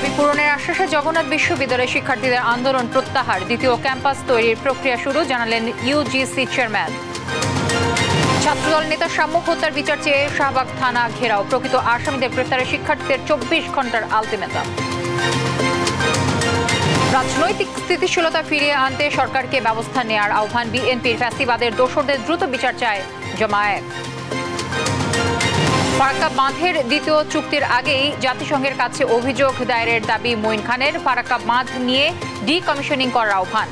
দাবি পূরণের আশ্বাসে জগন্নাথ বিশ্ববিদ্যালয়ের শিক্ষার্থীদের আন্দোলন প্রত্যাহার, দ্বিতীয় ক্যাম্পাস তৈরির প্রক্রিয়া শুরু, জানালেন ইউজিসি চেয়ারম্যান। ছাত্রদল নেতা শাম্য হত্যার বিচার চেয়ে শাহবাগ থানা ঘেরাও, প্রকৃত আসামিদের গ্রেফতারে শিক্ষার্থীদের 24 ঘন্টার আলটিমেটাম। রাজনৈতিক স্থিতিশীলতা ফিরিয়ে আনতে সরকারকে ব্যবস্থা নেওয়ার আহ্বান বিএনপির, ফ্যাসিবাদের দোসরদের দ্রুত বিচার চায় জামায়াত। ফারাক্কা বাঁধের দ্বিতীয় চুক্তির আগেই জাতিসংঘের কাছে অভিযোগ দায়েরের দাবি মঈন খানের, ফারাক্কা বাঁধ নিয়ে ডিকমিশনিং করার আহ্বান।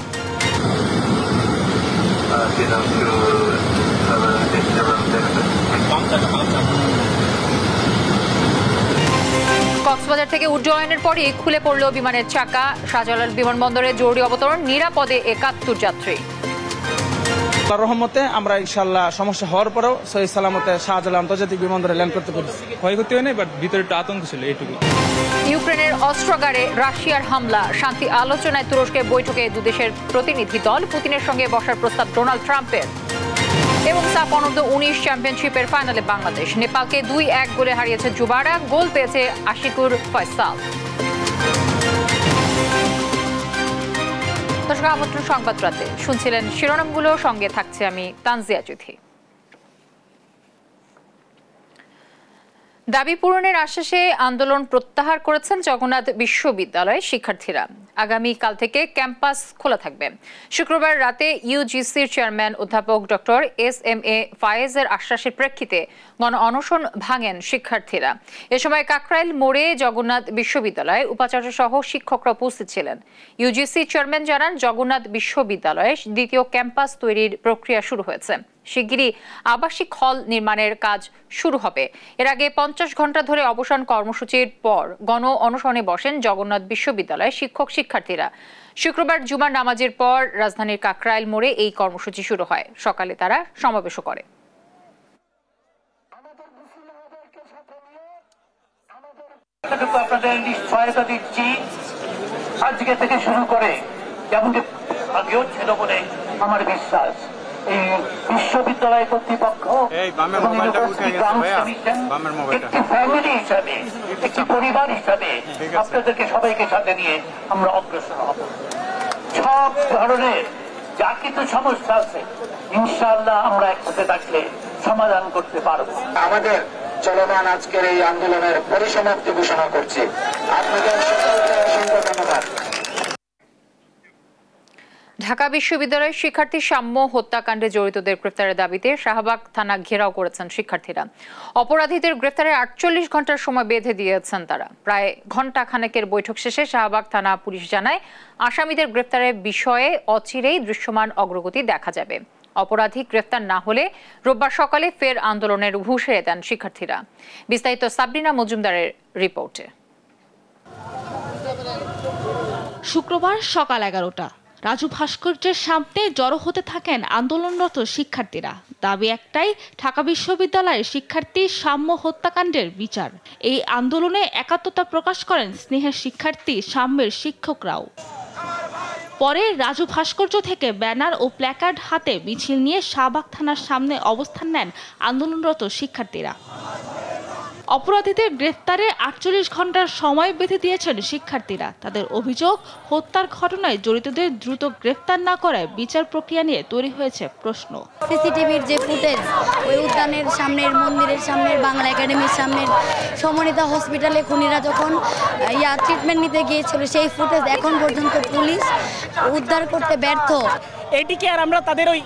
কক্সবাজার থেকে উড্ডয়নের পরই খুলে পড়ল বিমানের চাকা, শাহজালাল বিমানবন্দরে জরুরি অবতরণ, নিরাপদে 71 যাত্রী। রহমতে আমরা ইনশাআল্লাহ সমস্যা হওয়ার পরেও সহি সালামতে শাহজালাল আন্তর্জাতিক বিমানবন্দরে ল্যান্ড করতে পেরেছি। ক্ষয়ক্ষতি হয়নি, বাট ভিতরে একটু আতঙ্ক ছিল, এইটুকু। ইউক্রেনের অস্ত্রাগারে রাশিয়ার হামলা, শান্তি আলোচনায় তুরস্কের বৈঠকে দুদেশের প্রতিনিধি দল, পুতিনের সঙ্গে বসার প্রস্তাব ডোনাল্ড ট্রাম্পের। এবং সাফ অনূর্ধ্ব 19 চ্যাম্পিয়নশিপের ফাইনালে বাংলাদেশ নেপালকে 2-1 গোলে হারিয়েছে যুবারা, গোল পেয়েছে আশিকুর ফয়সাল। দর্শক, আমন্ত্রণ সংবাদ রাতে শুনছিলেন শিরোনামগুলো, সঙ্গে থাকছে আমি তানজিয়া চৌধুরী। দাবি পূরণের আশ্বাসে আন্দোলন প্রত্যাহার করেছেন জগন্নাথ বিশ্ববিদ্যালয়ের শিক্ষার্থীরা। আগামীকাল থেকে ক্যাম্পাস খোলা থাকবে। শুক্রবার রাতে ইউজিসির চেয়ারম্যান অধ্যাপক ডক্টর এস.এম.এ. ফায়েজের আশ্বাসের প্রেক্ষিতে গণ অনশন ভাঙেন শিক্ষার্থীরা। এ সময় কাকরাইল মোড়ে জগন্নাথ বিশ্ববিদ্যালয়ে উপাচার্য সহ শিক্ষকরা উপস্থিত ছিলেন। ইউজিসি চেয়ারম্যান জানান, জগন্নাথ বিশ্ববিদ্যালয়ে দ্বিতীয় ক্যাম্পাস তৈরির প্রক্রিয়া শুরু হয়েছে। শিগগিরই আবাসিক হল নির্মাণের কাজ শুরু হবে। এর আগে 50 ঘন্টা ধরে অবসান কর্মসূচির পর গণ অনশনে বসেন জগন্নাথ বিশ্ববিদ্যালয়ের শিক্ষার্থীরা। শুক্রবার জুমার নামাজের পর রাজধানীর কাকরাইল মোড়ে এই কর্মসূচি শুরু হয়। সকালে তারা সমাবেশও করে। আপনাদের নিশ্চয়তা দিচ্ছি, আজকে থেকে শুরু করে যেমন আগেও ছিল বলে আমার বিশ্বাস, এই বিশ্ববিদ্যালয় কর্তৃপক্ষ এবং একটি ফ্যামিলি হিসাবে, একটি পরিবার হিসাবে আপনাদেরকে সবাইকে সাথে নিয়ে আমরা অগ্রসর হব। সব ধরনের যা কিছু সমস্যা আছে ইনশাআল্লাহ আমরা একসাথে থাকলে সমাধান করতে পারবো। আমাদের চলমান আজকের এই আন্দোলনের পরিসমাপ্তি ঘোষণা করছি। আপনাদের সকলকে অসংখ্য ধন্যবাদ। ঢাকা বিশ্ববিদ্যালয়ের শিক্ষার্থী শাম্য হত্যাকাণ্ডে জড়িতদের গ্রেফতারের দাবিতে শাহবাগ থানা ঘেরাও করেছেন শিক্ষার্থীরা। অপরাধীদের গ্রেফতারে 48 ঘন্টার সময় বেঁধে দিয়েছেন তারা। প্রায় ঘণ্টা খানেকের বৈঠক শেষে শাহবাগ থানা পুলিশ জানায়, আসামিদের গ্রেফতারের বিষয়ে অচিরেই দৃশ্যমান অগ্রগতি দেখা যাবে। অপরাধী গ্রেফতার না হলে রোববার সকালে ফের আন্দোলনের হুঁশিয়ারি দেন শিক্ষার্থীরা। বিস্তারিত সাবরিনা মজুমদারের রিপোর্টে। শুক্রবার সকাল 11টা রাজু ভাস্কর্যের সামনে জড়ো হতে থাকেন আন্দোলনরত শিক্ষার্থীরা। দাবি একটাই, ঢাকা বিশ্ববিদ্যালয়ের শিক্ষার্থী শাম্য হত্যাকাণ্ডের বিচার। এই আন্দোলনে একাত্মতা প্রকাশ করেন স্নেহের শিক্ষার্থী শাম্যের শিক্ষকরাও। পরে রাজু ভাস্কর্য থেকে ব্যানার ও প্ল্যাকার্ড হাতে মিছিল নিয়ে শাহবাগ থানার সামনে অবস্থান নেন আন্দোলনরত শিক্ষার্থীরা। অপরাধীদের গ্রেফতারে 48 ঘন্টার সময় বেঁধে দিয়েছেন শিক্ষার্থীরা। তাদের অভিযোগ, হত্যার ঘটনায় জড়িতদের দ্রুত গ্রেফতার না করায় বিচার প্রক্রিয়া নিয়ে তৈরি হয়েছে প্রশ্ন। সিসিটিভির যে ফুটেজ, ওই উদ্যানের সামনের, মন্দিরের সামনের, বাংলা একাডেমির সামনের, সমন্বিতা হসপিটালে খুনিরা যখন ট্রিটমেন্ট নিতে গিয়েছিল, সেই ফুটেজ এখন পর্যন্ত পুলিশ উদ্ধার করতে ব্যর্থ। এটিকে আর আমরা তাদের ওই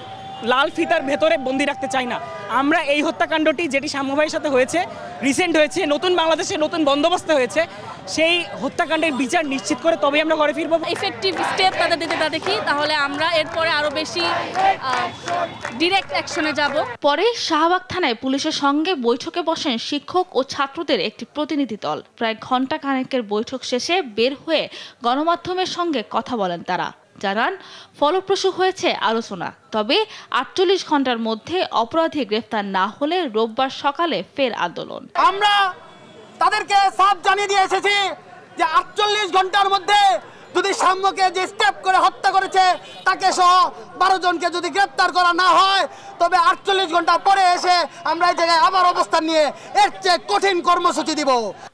লাল ফিতার ভেতরে বন্দি রাখতে চাই না। আমরা এই হত্যাকাণ্ডটি, যেটি শাম্য ভাইয়ের সাথে হয়েছে, রিসেন্ট হয়েছে, নতুন বাংলাদেশে নতুন বন্দোবস্ত হয়েছে, সেই হত্যাকাণ্ডের বিচার নিশ্চিত করে তবেই আমরা ঘরে ফিরবো। ইফেক্টিভ স্টেপ তাদের দিতে দেখি, তাহলে আমরা এরপরে আরো বেশি ডিরেক্ট অ্যাকশনে যাব। পরে শাহবাগ থানায় পুলিশের সঙ্গে বৈঠকে বসেন শিক্ষক ও ছাত্রদের একটি প্রতিনিধি দল। প্রায় ঘণ্টা খানেকের বৈঠক শেষে বের হয়ে গণমাধ্যমের সঙ্গে কথা বলেন তারা। জানান, ফলপ্রসূ হয়েছে আলোচনা, তবে 48 ঘন্টার মধ্যে অপরাধী গ্রেফতার না হলে রোববার সকালে ফের আন্দোলন। আমরা তাদেরকে সাফ জানিয়ে দিয়ে এসেছি যে 48 ঘন্টার মধ্যে যদি সাম্যকে যে স্টেপ করে হত্যা করেছে তাকে সহ 12 জনকে যদি গ্রেপ্তার করা না হয়, তবে 48 ঘন্টা পরে এসে আমরা এই জায়গায় আবার অবস্থান নিয়ে এর চেয়ে কঠিন কর্মসূচি দিব।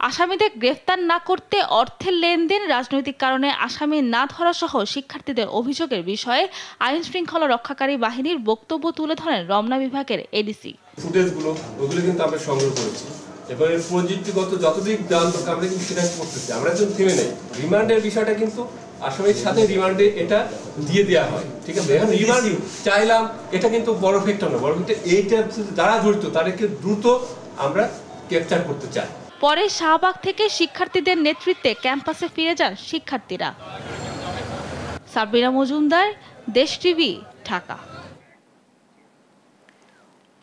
আসামিদের গ্রেফতার না করতে অর্থের লেনদেন, রাজনৈতিক কারণে আসামি না ধরা সহ শিক্ষার্থীদের অভিযোগের বিষয়ে আইন শৃঙ্খলা রক্ষাকারী বাহিনীর বক্তব্য তুলে ধরেন রমনা বিভাগের এডিসি। ফুটেজগুলো ওগুলো কিন্তু আমরা সংগ্রহ করেছি এবং এর প্রযুক্তিগত যতদিক জানতো আমরা কিন্তু সেটা করতেছি। আমরা কিন্তু থেমে নেই। রিমান্ডের বিষয়টা কিন্তু আসামির সাথে রিমান্ডে এটা দিয়ে দেওয়া হয়, ঠিক আছে। এখন রিমান্ড চাইলাম, এটা কিন্তু বড় ফ্যাক্টর না, বড় ফ্যাক্টর এইটা যারা জড়িত তাদেরকে দ্রুত আমরা ক্যাপচার করতে চাই। পরে শাহবাগ থেকে শিক্ষার্থীদের নেতৃত্বে ক্যাম্পাসে ফিরে যান শিক্ষার্থীরা। সাবরিনা মজুমদার, দেশ টিভি, ঢাকা।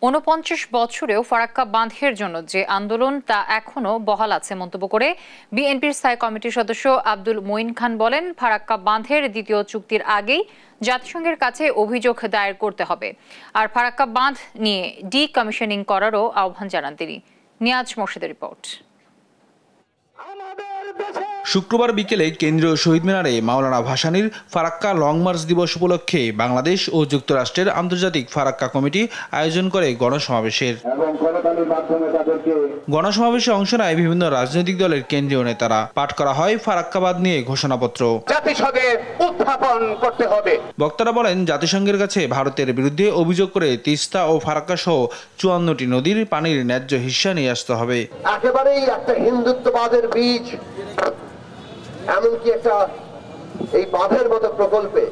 49 বছরেও ফারাক্কা বাঁধের জন্য যে আন্দোলন তা এখনো বহাল আছে মন্তব্য করে বিএনপির স্থায়ী কমিটির সদস্য আব্দুল মঈন খান বলেন, ফারাক্কা বাঁধের দ্বিতীয় চুক্তির আগেই জাতিসংঘের কাছে অভিযোগ দায়ের করতে হবে, আর ফারাক্কা বাঁধ নিয়ে ডিকমিশনিং করারও আহ্বান জানান তিনি। নিয়াজ মোর্শেদের রিপোর্ট। শুক্রবার বিকেলে কেন্দ্রীয় শহীদ মিনারে মাওলানা ভাসানীর ফারাক্কা লং মার্চ দিবস উপলক্ষে বাংলাদেশ ও যুক্তরাষ্ট্রের আন্তর্জাতিক ফারাক্কা কমিটি আয়োজন করে গণসমাবেশের। গণসমাবেশে অংশ নেয় বিভিন্ন রাজনৈতিক দলের কেন্দ্রীয় নেতারা। পাঠ করা হয় ফারাক্কাবাদ নিয়ে ঘোষণাপত্র। জাতিসংঘে উত্থাপন করতে হবে। বক্তারা বলেন, জাতিসংঘের কাছে ভারতের বিরুদ্ধে অভিযোগ করে তিস্তা ও ফারাক্কা সহ 54টি নদীর পানির ন্যায্য হিস্সা নিয়ে আসতে হবে। একেবারেই একটা হিন্দুত্ববাদের বীজ, এমনকি একটা এই বাঁধের মতো প্রকল্পে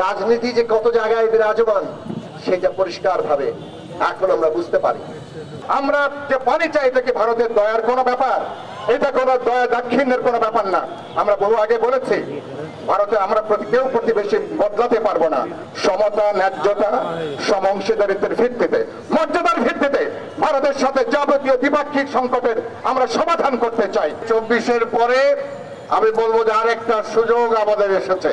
রাজনীতি যে কত জায়গায় বিরাজমান সেটা পরিষ্কার ভাবে এখন আমরা বুঝতে পারি। আমরা যে পানি চাই এটা কি ভারতের দয়ার কোনো ব্যাপার? এটা কোনো দয়া দাক্ষিণ্যের কোনো ব্যাপার না। আমরা বহু আগে বলেছি, ভারতে আমরা কেউ প্রতিবেশী বদলাতে পারবো না। সমতা, ন্যায্যতা, সমঅংশীদারিত্বের ভিত্তিতে, মর্যাদার ভিত্তিতে ভারতের সাথে যাবতীয় দ্বিপাক্ষিক সংকটের আমরা সমাধান করতে চাই। 24-এর পরে আমি বলবো যে আরেকটা সুযোগ আমাদের এসেছে,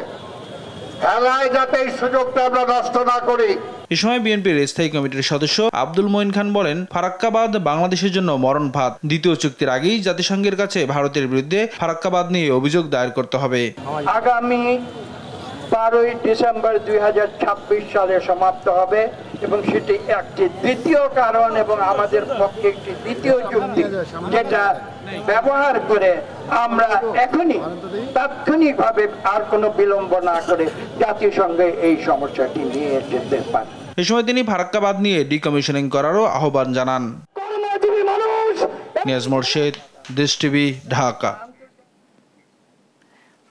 খেলায় যাতে এই সুযোগটা আমরা নষ্ট না করি। এ সময় বিএনপির স্থায়ী কমিটির সদস্য আব্দুল মঈন খান বলেন, ফারাক্কাবাদ বাংলাদেশের জন্য মরণ ফাঁদ। দ্বিতীয় চুক্তির আগেই জাতিসংঘের কাছে ভারতের বিরুদ্ধে ফারাক্কাবাদ নিয়ে অভিযোগ দায়ের করতে হবে। আগামী 12ই ডিসেম্বর 2026 সালে সমাপ্ত হবে এবং সেটি একটি দ্বিতীয় কারণ এবং আমাদের পক্ষে একটি দ্বিতীয় চুক্তি, যেটা ব্যবহার করে আমরা এখনই তাৎক্ষণিকভাবে আর কোনো বিলম্ব না করে জাতিসংঘে এই সমস্যাটি নিয়ে যেতে পারি। এ সময় তিনি ফারাক্কাবাদ নিয়ে ডিকমিশনিং করারও আহ্বান জানান। নিয়াজ মোর্শেদ, দেশ টিভি, ঢাকা।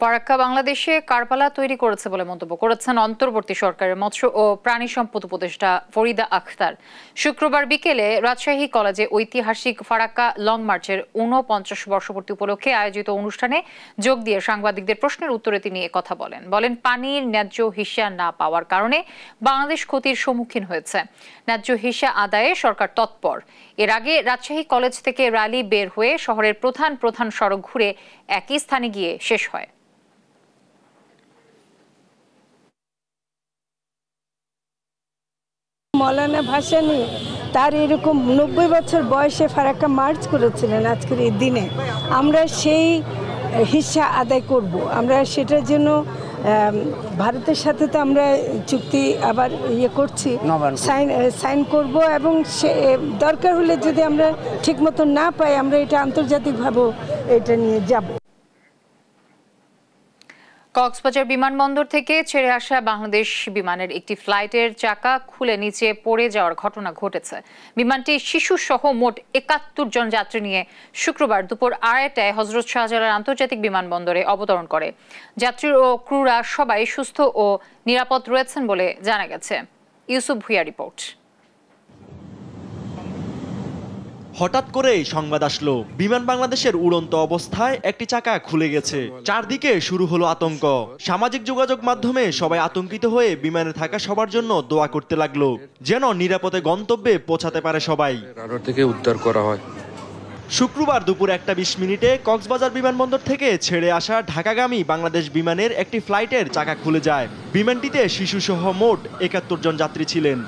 ফারাক্কা বাংলাদেশে কারবালা তৈরি করেছে বলে মন্তব্য করেছেন অন্তর্বর্তী সরকারের মৎস্য ও প্রাণী সম্পদ উপদেষ্টা ফরিদা আখতার। শুক্রবার বিকেলে রাজশাহী কলেজে ঐতিহাসিক ফারাক্কা লং মার্চের 49 বর্ষপূর্তি উপলক্ষে আয়োজিত অনুষ্ঠানে যোগ দিয়ে সাংবাদিকদের প্রশ্নের উত্তরে তিনি কথা বলেন, পানির ন্যায্য হিস্সা না পাওয়ার কারণে বাংলাদেশ ক্ষতির সম্মুখীন হয়েছে। ন্যায্য হিস্সা আদায়ে সরকার তৎপর। এর আগে রাজশাহী কলেজ থেকে র্যালি বের হয়ে শহরের প্রধান সড়ক ঘুরে একই স্থানে গিয়ে শেষ হয়। মাওলানা ভাসানী তার এরকম 90 বছর বয়সে ফারাক্কা মার্চ করেছিলেন আজকের এই দিনে। আমরা সেই হিস্সা আদায় করব। আমরা সেটার জন্য ভারতের সাথে তো আমরা চুক্তি আবার করছি, সাইন করব এবং সে দরকার হলে যদি আমরা ঠিকমতো না পাই আমরা এটা আন্তর্জাতিকভাবে এটা নিয়ে যাব। কক্সবাজার বিমানবন্দর থেকে ছেড়ে আসা বাংলাদেশ বিমানের একটি ফ্লাইটের চাকা খুলে নিচে পড়ে যাওয়ার ঘটনা ঘটেছে। বিমানটি শিশু সহ মোট 71 জন যাত্রী নিয়ে শুক্রবার দুপুর 2:30টায় হযরত শাহজালাল আন্তর্জাতিক বিমানবন্দরে অবতরণ করে। যাত্রী ও ক্রুরা সবাই সুস্থ ও নিরাপদ রয়েছেন বলে জানা গেছে। ইউসুফ ভুইয়া রিপোর্ট। হঠাৎ করেই সংবাদ আসলো, বিমান বাংলাদেশের উড়ন্ত অবস্থায় একটি চাকা খুলে গেছে। চারদিকে শুরু হলো আতঙ্ক। সামাজিক যোগাযোগ মাধ্যমে সবাই আতঙ্কিত হয়ে বিমানে থাকা সবার জন্য দোয়া করতে লাগলো, যেন নিরাপদে গন্তব্যে পৌঁছাতে পারে সবাই। রাডার থেকে উদ্ধার করা হয়। শুক্রবার দুপুর 1:20 কক্সবাজার বিমানবন্দর থেকে ছেড়ে আসা ঢাকাগামী বাংলাদেশ বিমানের একটি ফ্লাইটের চাকা খুলে যায়। বিমানটিতে শিশুসহ মোট 71 জন যাত্রী ছিলেন।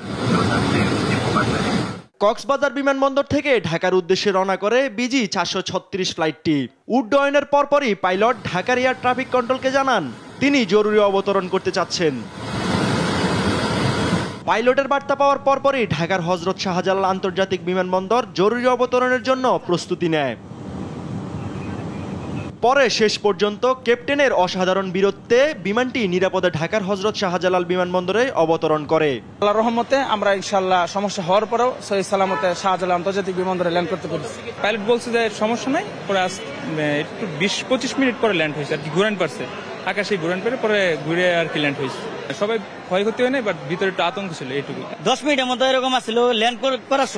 কক্সবাজার বিমানবন্দর থেকে ঢাকার উদ্দেশ্যে রওনা করে বিজি 436 ফ্লাইটটি। উড্ডয়নের পরপরই পাইলট ঢাকার এয়ার ট্রাফিক কন্ট্রোলকে জানান তিনি জরুরি অবতরণ করতে চাচ্ছেন। পাইলটের বার্তা পাওয়ার পরপরই ঢাকার হযরত শাহজালাল আন্তর্জাতিক বিমানবন্দর জরুরি অবতরণের জন্য প্রস্তুতি নেয়। পরে শেষ পর্যন্ত ক্যাপ্টেনের অসাধারণ বীরত্বে বিমানটি নিরাপদে ঢাকার হযরত শাহজালাল বিমানবন্দরে অবতরণ করে। আল্লাহর রহমতে আমরা ইনশাআল্লাহ সমস্যা হওয়ার পরেও সহি সালামতে শাহজালাল আন্তর্জাতিক বিমানবন্দরে ল্যান্ড করতে পেরেছি। পাইলট বলছে যে সমস্যা নাই, পরে একটু 20-25 মিনিট পরে ল্যান্ড হয়েছে আর কি, ঘুরান পারছে আকাশে, ঘুরান পেরে পরে ঘুরে আর কি ল্যান্ড হয়েছে। সবাই ক্ষয়ক্ষতি হয় নাই, বাট ভিতরে একটু আতঙ্ক ছিল এইটুকু। 10 মিনিটের মতো এরকম আসছিল ল্যান্ড করার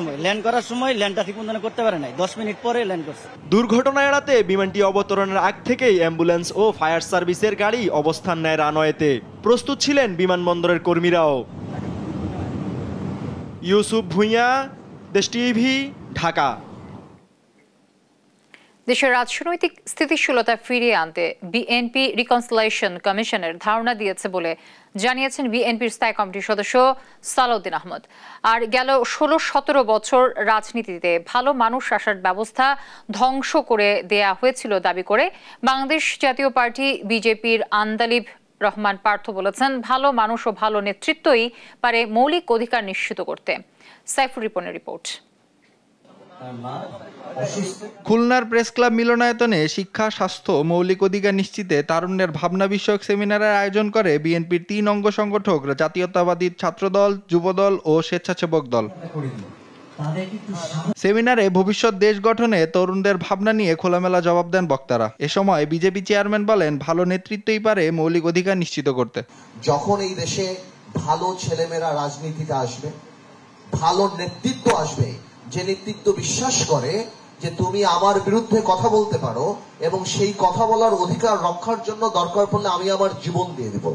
সময় ল্যান্ডটা ঠিক মতো করতে পারে নাই, 10 মিনিট পরে ল্যান্ড করছে। দুর্ঘটনা এড়াতে বিমানটি অবতরণের আগ থেকেই অ্যাম্বুলেন্স ও ফায়ার সার্ভিসের গাড়ি অবস্থান নেয় রানওয়েতে। প্রস্তুত ছিলেন বিমানবন্দরের কর্মীরাও। ইউসুফ ভুঁইয়া, দেশ টিভি, ঢাকা। দেশের রাজনৈতিক স্থিতিশীলতা ফিরিয়ে আনতে বিএনপি রিকনসিলিয়েশন কমিশনের ধারণা দিয়েছে বলে জানিয়েছেন বিএনপির স্থায়ী কমিটির সদস্য সালাউদ্দিন আহমদ। আর গেল 16-17 বছর রাজনীতিতে ভালো মানুষ আসার ব্যবস্থা ধ্বংস করে দেয়া হয়েছিল দাবি করে বাংলাদেশ জাতীয় পার্টি বিজেপির আন্দালিব রহমান পার্থ বলেছেন, ভালো মানুষ ও ভালো নেতৃত্বই পারে মৌলিক অধিকার নিশ্চিত করতে। সাইফুর রিপনের রিপোর্ট। খুলনার প্রেস ক্লাব মিলনায়তনে শিক্ষা, স্বাস্থ্য, মৌলিক অধিকার নিশ্চিতে তারুণ্যের ভাবনা বিষয়ক সেমিনারের আয়োজন করে বিএনপির 3 অঙ্গ সংগঠক জাতীয়তাবাদী ছাত্রদল, যুবদল ও স্বেচ্ছাসেবক দল। সেমিনারে ভবিষ্যৎ দেশ গঠনে তরুণদের ভাবনা নিয়ে খোলামেলা জবাব দেন বক্তারা। এ সময় বিজেপি চেয়ারম্যান বলেন, ভালো নেতৃত্বই পারে মৌলিক অধিকার নিশ্চিত করতে। যখন এই দেশে ভালো ছেলেমেয়েরা রাজনীতিতে আসবে, ভালো নেতৃত্ব আসবে, যে নেতৃত্ব বিশ্বাস করে যে তুমি আমার বিরুদ্ধে কথা বলতে পারো এবং সেই কথা বলার অধিকার রক্ষার জন্য দরকার পড়লে আমি আমার জীবন দিয়ে দেব,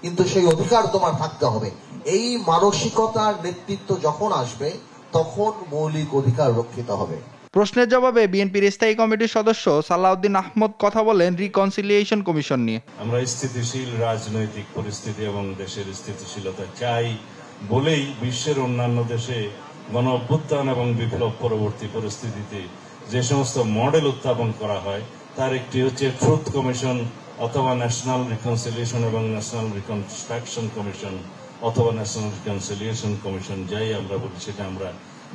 কিন্তু সেই অধিকার তোমার থাকতে হবে, এই মানসিকতার নেতৃত্ব যখন আসবে তখন মৌলিক অধিকার রক্ষিত হবে। প্রশ্নের জবাবে বিএনপির স্থায়ী কমিটির সদস্য সালাউদ্দিন আহমদ কথা বলেন রিকনসিলিয়েশন কমিশন নিয়ে। আমরা স্থিতিশীল রাজনৈতিক পরিস্থিতি এবং দেশের স্থিতিশীলতা চাই বলেই বিশ্বের অন্যান্য দেশে গণ অভ্যুত্থান এবং বিপ্লব পরবর্তী পরিস্থিতিতে যে সমস্ত মডেল উত্থাপন করা হয় তার একটি হচ্ছে ট্রুথ কমিশন অথবা ন্যাশনাল রিকনসিলিয়েশন এবং ন্যাশনাল রিকনস্ট্রাকশন কমিশন অথবা ন্যাশনাল রিকনসিলিয়েশন কমিশন, যাই আমরা বলি সেটা আমরা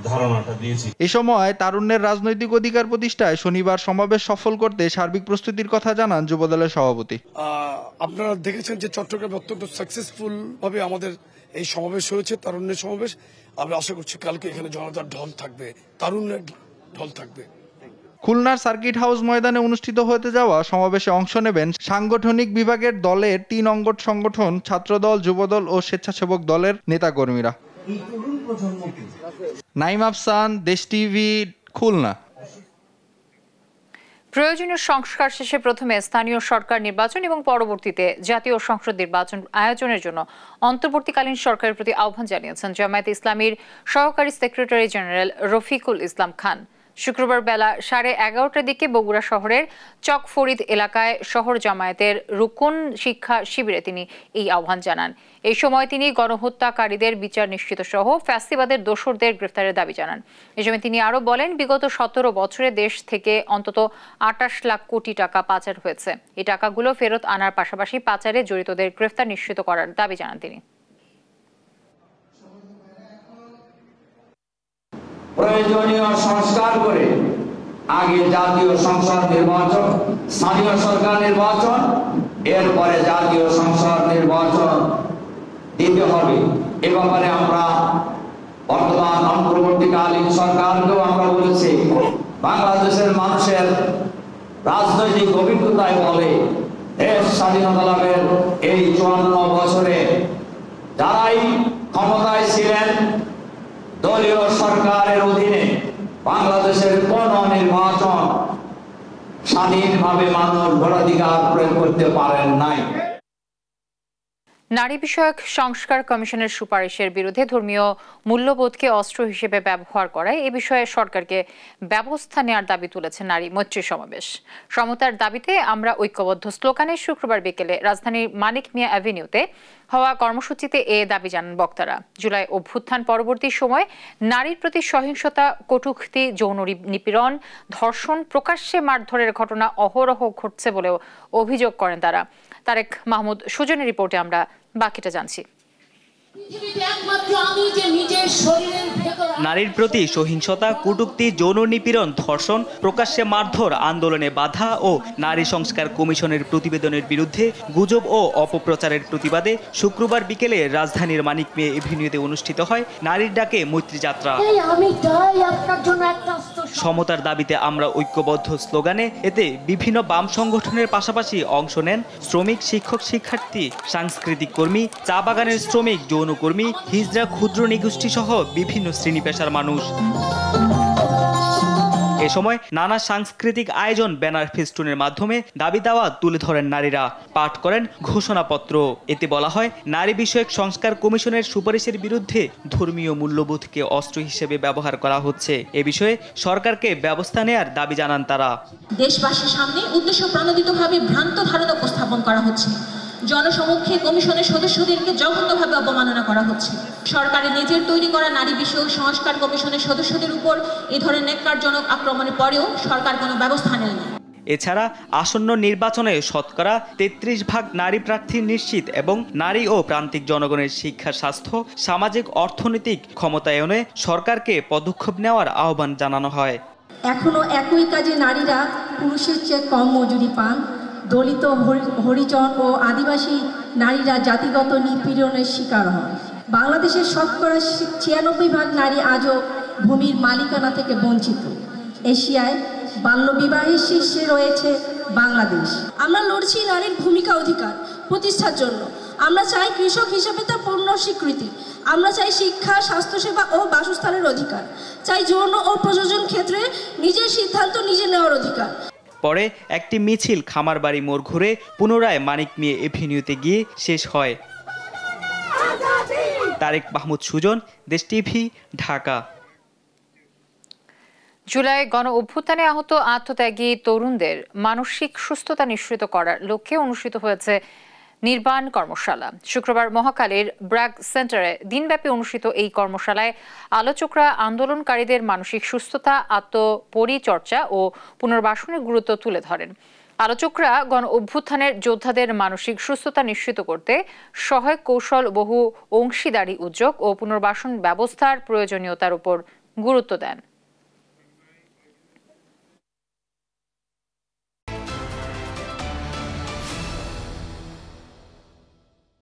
ধারণাটা দিয়েছি। এ সময় তারুণ্যের রাজনৈতিক অধিকার প্রতিষ্ঠায় শনিবার সমাবেশ সফল করতে সার্বিক প্রস্তুতির কথা জানান যুবদলের সভাপতি। আপনারা দেখেছেন যে চট্টগ্রামে অত্যন্ত সাকসেসফুল ভাবে আমাদের এই সমাবেশ হয়েছে, তারুণ্যের সমাবেশ। আমরা আশা করছি কালকে এখানে জনতার ঢল থাকবে, তারুণ্যের ঢল থাকবে। খুলনার সার্কিট হাউস ময়দানে অনুষ্ঠিত হতে যাওয়া সমাবেশে অংশ নেবেন সাংগঠনিক বিভাগের দলের 3 অঙ্গ সংগঠন, ছাত্রদল, যুবদল ও স্বেচ্ছাসেবক দলের নেতাকর্মীরা। নাইম আফসান, দেশ টিভি, খুলনা। প্রয়োজনীয় সংস্কার শেষে প্রথমে স্থানীয় সরকার নির্বাচন এবং পরবর্তীতে জাতীয় সংসদ নির্বাচন আয়োজনের জন্য অন্তর্বর্তীকালীন সরকারের প্রতি আহ্বান জানিয়েছেন জামায়াতে ইসলামীর সহকারী সেক্রেটারি জেনারেল রফিকুল ইসলাম খান। শুক্রবার বেলা 11:30টার দিকে বগুড়া শহরের চক ফরিদ এলাকায় শহর জামায়াতের রুকুন শিক্ষা শিবিরে তিনি এই আহ্বান জানান। এই সময় তিনি গণহত্যাকারীদের বিচার নিশ্চিত সহ ফ্যাসিবাদের দোসরদের গ্রেফতারের দাবি জানান। এই সময় তিনি আরো বলেন, বিগত 17 বছরে দেশ থেকে অন্তত 28 লাখ কোটি টাকা পাচার হয়েছে। এই টাকাগুলো ফেরত আনার পাশাপাশি পাচারে জড়িতদের গ্রেফতার নিশ্চিত করার দাবি জানান তিনি। প্রয়োজনীয় সংস্কার করে আগে জাতীয় সংসদ নির্বাচন, স্থানীয় সরকার নির্বাচন, এরপরে জাতীয় সংসদ নির্বাচন দিতে হবে। এ ব্যাপারে আমরা বর্তমান অন্তর্বর্তীকালীন সরকারকেও আমরা বলেছি, বাংলাদেশের মানুষের রাজনৈতিক অভিজ্ঞতায় বলে দেশ স্বাধীনতা লাভের এই 54 বছরে যারাই ক্ষমতায় ছিলেন দলীয় সরকারের অধীনে বাংলাদেশের কোন নির্বাচন স্বাধীনভাবে মানুষ ভোটাধিকার প্রয়োগ করতে পারেন নাই। নারী বিষয়ক সংস্কার কমিশনের সুপারিশের বিরুদ্ধে ধর্মীয় মূল্যবোধকে অস্ত্র হিসেবে ব্যবহার করায় এ বিষয়ে সরকারকে ব্যবস্থা নেওয়ার দাবি তুলেছে নারী মৈত্রী সমাবেশ। সমতার দাবিতে আমরা ঐক্যবদ্ধ স্লোগানে শুক্রবার বিকেলে রাজধানীর মানিক মিয়া অ্যাভিনিউতে হওয়া কর্মসূচিতে এ দাবি জানান বক্তারা। জুলাই অভ্যুত্থান পরবর্তী সময় নারীর প্রতি সহিংসতা, কটূক্তি, যৌন নিপীড়ন, ধর্ষণ, প্রকাশ্যে মারধরের ঘটনা অহরহ ঘটছে বলেও অভিযোগ করেন তারা। তারেক মাহমুদ সুজনের রিপোর্টে আমরা বাকিটা জানছি। নারীর প্রতি সহিংসতা, কটূক্তি, যৌন নিপীড়ন, ধর্ষণ, প্রকাশ্যে মারধর, আন্দোলনে বাধা ও নারী সংস্কার কমিশনের প্রতিবেদনের বিরুদ্ধে গুজব ও অপপ্রচারের প্রতিবাদে শুক্রবার বিকেলে রাজধানীর মানিক মিয়া এভিনিউতে অনুষ্ঠিত হয় নারীর ডাকে মৈত্রী যাত্রা। সমতার দাবিতে আমরা ঐক্যবদ্ধ স্লোগানে এতে বিভিন্ন বাম সংগঠনের পাশাপাশি অংশ নেন শ্রমিক, শিক্ষক, শিক্ষার্থী, সাংস্কৃতিক কর্মী, চা বাগানের শ্রমিক, যৌনকর্মী, হিজড়া, ক্ষুদ্র নিগোষ্ঠী সহ বিভিন্ন শ্রেণী পেশার মানুষ। এ সময় নানা সাংস্কৃতিক আয়োজন, ব্যানার, ফেস্টুনের মাধ্যমে দাবি দাওয়া তুলে ধরেন নারীরা, পাঠ করেন ঘোষণাপত্র। এতে বলা হয় নারী বিষয়ক সংস্কার কমিশনের সুপারিশের বিরুদ্ধে ধর্মীয় মূল্যবোধকে অস্ত্র হিসেবে ব্যবহার করা হচ্ছে। এ বিষয়ে সরকারকে ব্যবস্থা নেয়ার দাবি জানান তারা। দেশবাসীর সামনে উদ্দেশ্য প্রণোদিতভাবে ভ্রান্ত ধারণা উপস্থাপন করা হচ্ছে। জনসমক্ষে কমিশনের সদস্যদেরকে জঘন্যভাবে অবমাননা করা হচ্ছে। সরকারের নিজের তৈরি করা নারী বিষয়ক সংস্কার কমিশনের সদস্যদের উপর এ ধরনের ন্যাক্কারজনক আক্রমণের পরেও সরকার কোনো ব্যবস্থা নেয়নি। এছাড়া আসন্ন নির্বাচনে শতকরা 33% নারী প্রার্থী নিশ্চিত এবং নারী ও প্রান্তিক জনগণের শিক্ষা, স্বাস্থ্য, সামাজিক অর্থনৈতিক ক্ষমতায়নে সরকারকে পদক্ষেপ নেওয়ার আহ্বান জানানো হয়। এখনো একই কাজে নারীরা পুরুষের চেয়ে কম মজুরি পান। দলিত, হরিজন ও আদিবাসী নারীরা জাতিগত নিপীড়নের শিকার হন। বাংলাদেশের শতকরা 96% নারী আজও ভূমির মালিকানা থেকে বঞ্চিত। এশিয়ায় বাল্যবিবাহের শীর্ষে রয়েছে বাংলাদেশ। আমরা লড়ছি নারীর ভূমিকা অধিকার প্রতিষ্ঠার জন্য। আমরা চাই কৃষক হিসেবে তার পূর্ণ স্বীকৃতি। আমরা চাই শিক্ষা, স্বাস্থ্যসেবা ও বাসস্থানের অধিকার। চাই যৌন ও প্রযোজন ক্ষেত্রে নিজের সিদ্ধান্ত নিজে নেওয়ার অধিকার। পরে একটি মিছিল খামারবাড়ি মোড় ঘুরে পুনরায় মানিক মিয়া এভিনিউতে গিয়ে শেষ হয়। তারেক মাহমুদ সুজন, দেশ টিভি, ঢাকা। জুলাই গণ অভ্যুত্থানে আহত আত্মত্যাগী তরুণদের মানসিক সুস্থতা নিশ্চিত করার লক্ষ্যে অনুষ্ঠিত হয়েছে নির্বাণ কর্মশালা। শুক্রবার মহাখালীর ব্র্যাক সেন্টারে দিনব্যাপী অনুষ্ঠিত এই কর্মশালায় আলোচকরা আন্দোলনকারীদের মানসিক সুস্থতা, আত্মপরিচর্যা ও পুনর্বাসনের গুরুত্ব তুলে ধরেন। আলোচকরা গণ অভ্যুত্থানের যোদ্ধাদের মানসিক সুস্থতা নিশ্চিত করতে সহায়ক কৌশল, বহু অংশীদারি উদ্যোগ ও পুনর্বাসন ব্যবস্থার প্রয়োজনীয়তার উপর গুরুত্ব দেন।